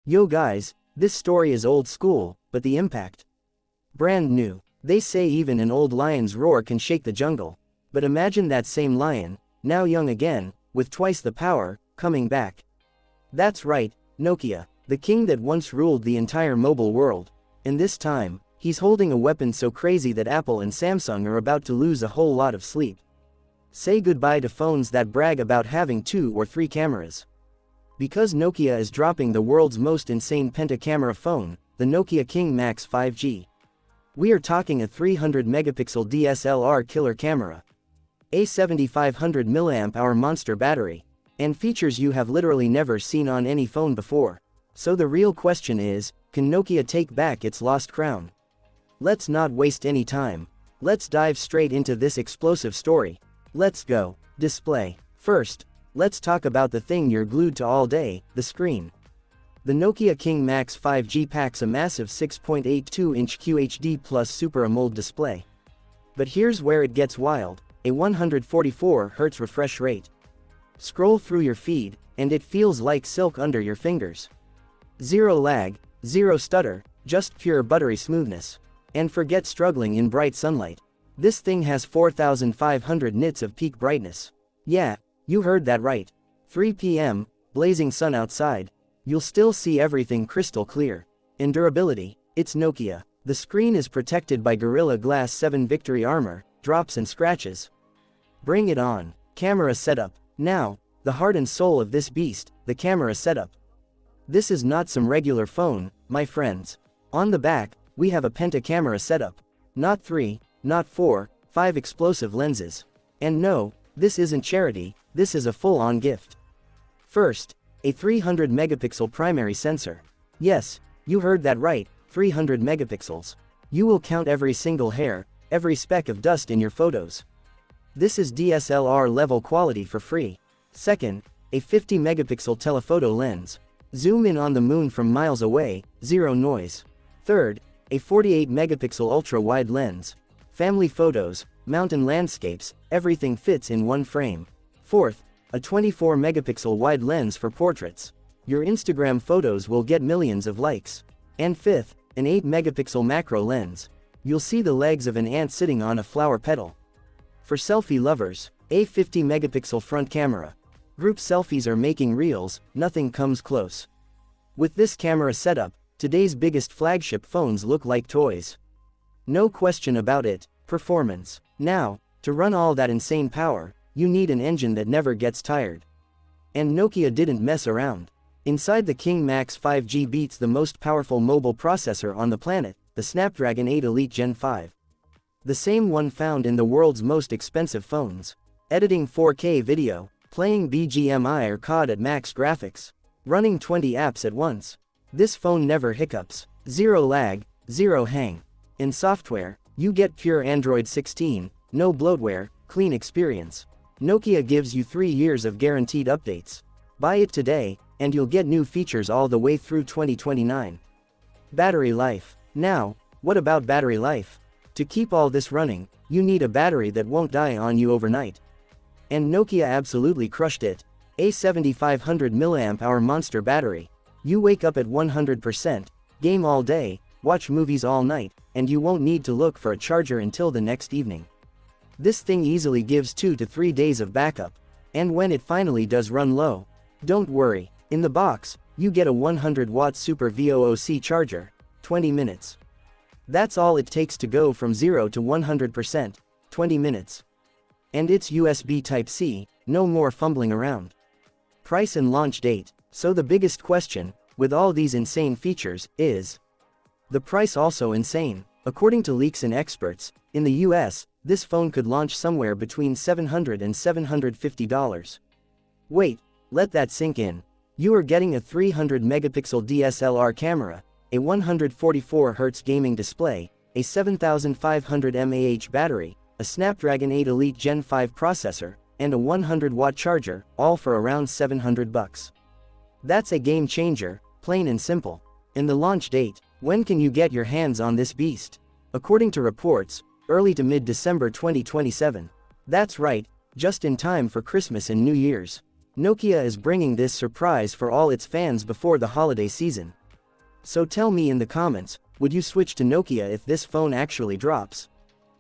Yo guys, this story is old school, but the impact? Brand new. They say even an old lion's roar can shake the jungle. But imagine that same lion, now young again, with twice the power, coming back. That's right, Nokia, the king that once ruled the entire mobile world. And this time, he's holding a weapon so crazy that Apple and Samsung are about to lose a whole lot of sleep. Say goodbye to phones that brag about having 2 or 3 cameras. Because Nokia is dropping the world's most insane Penta Camera phone, the Nokia King Max 5G. We are talking a 300 megapixel DSLR killer camera, a 7500 mAh monster battery, and features you have literally never seen on any phone before. So the real question is, can Nokia take back its lost crown? Let's not waste any time. Let's dive straight into this explosive story. Let's go. Display. First, let's talk about the thing you're glued to all day, the screen. The Nokia King Max 5G packs a massive 6.82-inch QHD plus Super AMOLED display. But here's where it gets wild, a 144Hz refresh rate. Scroll through your feed, and it feels like silk under your fingers. Zero lag, zero stutter, just pure buttery smoothness. And forget struggling in bright sunlight. This thing has 4500 nits of peak brightness. Yeah, you heard that right. 3 p.m., blazing sun outside. You'll still see everything crystal clear. In durability, it's Nokia. The screen is protected by Gorilla Glass 7 Victory armor, drops and scratches. Bring it on. Camera setup. Now, the heart and soul of this beast, the camera setup. This is not some regular phone, my friends. On the back, we have a Penta Camera setup. Not 3, not 4, 5 explosive lenses. And no, this isn't charity, this is a full-on gift. First, a 300 megapixel primary sensor. Yes, you heard that right, 300 megapixels. You will count every single hair, every speck of dust in your photos. This is DSLR level quality for free. Second, a 50 megapixel telephoto lens. Zoom in on the moon from miles away, zero noise. Third, a 48 megapixel ultra-wide lens. Family photos, mountain landscapes, everything fits in one frame. Fourth, a 24 megapixel wide lens for portraits. Your Instagram photos will get millions of likes. And fifth, an 8 megapixel macro lens. You'll see the legs of an ant sitting on a flower petal. For selfie lovers, a 50 megapixel front camera. Group selfies are making reels, nothing comes close. With this camera setup, today's biggest flagship phones look like toys. No question about it, performance. Now, to run all that insane power, you need an engine that never gets tired. And Nokia didn't mess around. Inside the King Max 5G beats the most powerful mobile processor on the planet, the Snapdragon 8 Elite Gen 5. The same one found in the world's most expensive phones. Editing 4K video, playing BGMI or COD at max graphics, running 20 apps at once. This phone never hiccups, zero lag, zero hang. In software, you get pure Android 16, no bloatware, clean experience. Nokia gives you 3 years of guaranteed updates. Buy it today, and you'll get new features all the way through 2029. Battery life. Now, what about battery life? To keep all this running, you need a battery that won't die on you overnight. And Nokia absolutely crushed it. A 7500 mAh monster battery. You wake up at 100%, game all day, watch movies all night, and you won't need to look for a charger until the next evening. This thing easily gives 2 to 3 days of backup. And when it finally does run low, don't worry, in the box, you get a 100-watt Super VOOC charger, 20 minutes. That's all it takes to go from 0 to 100%, 20 minutes. And it's USB Type-C, no more fumbling around. Price and launch date. So the biggest question, with all these insane features, is the price also insane? According to leaks and experts, in the US, this phone could launch somewhere between $700 and $750. Wait, let that sink in. You are getting a 300 megapixel DSLR camera, a 144Hz gaming display, a 7500 mAh battery, a Snapdragon 8 Elite Gen 5 processor, and a 100-watt charger, all for around $700. That's a game changer, plain and simple. And the launch date, when can you get your hands on this beast? According to reports, early to mid-December 2027. That's right, just in time for Christmas and New Year's. Nokia is bringing this surprise for all its fans before the holiday season. So tell me in the comments, would you switch to Nokia if this phone actually drops?